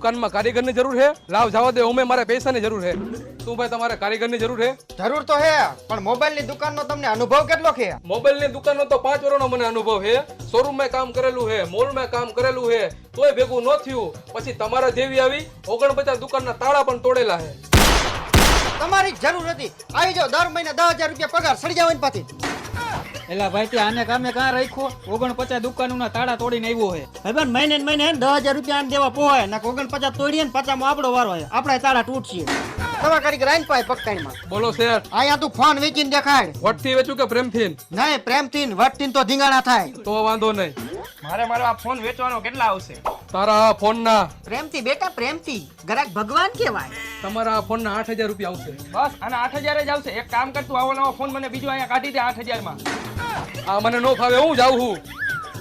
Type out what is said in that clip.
દુકાનમાં કારીગરની જરૂર છે? લાવ જવા દે, ઓમે મારે પૈસાની જરૂર છે. શું ભાઈ તમારે કારીગરની જરૂર છે? જરૂર તો હે, પણ મોબાઈલની દુકાનનો તમને અનુભવ કેટલો છે? મોબાઈલની દુકાનનો તો 5 વર્ષનો મને અનુભવ છે. શોરૂમમાં કામ કરેલું છે, મોલમાં કામ કરેલું છે, તોય ભેગું ન થયું. પછી તમારા જેવી આવી 49 દુકાનના તાળા પણ તોડેલા છે. તમારી જ જરૂર હતી. આવી જાઓ, દર મહિને 10,000 રૂપિયા પગાર સડી જાવ પાછી. એલા ભાઈ તે આને કામે કાં રાખ્યો? 49 દુકાનોના તાળા તોડીને આવ્યો છે. ભાઈ મહિને ને મહિને 10,000 રૂપિયા આને દેવા પોહાય ના 49 તોડીએ ને 50 આપણો વારો હોય. આપણે તાળા તૂટશે. તમારા કારીગર આઈને પાય પકડાઈમાં. બોલો શેઠ, અહીંયા તું ફોન વેચીને દેખાડ. વટથી વેચું કે પ્રેમથી? નહીં, પ્રેમથી ને વટથી તો ધીંગાણા થાય. તો વાંધો નહીં. મારો આ ફોન વેચવાનો કેટલા આવશે? તારા આ ફોનના પ્રેમથી બેટા, પ્રેમથી. ગ્રાહક ભગવાન કહેવાય. તમારા આ ફોનના 8,000 રૂપિયા આવશે. બસ આના 8,000 જ આવશે. એક કામ કર તું, આવો નવો ફોન મને બીજો અહીંયા કાઢી દે 8,000 માં. આ મને નો ફાવે, હું જાઉં છું.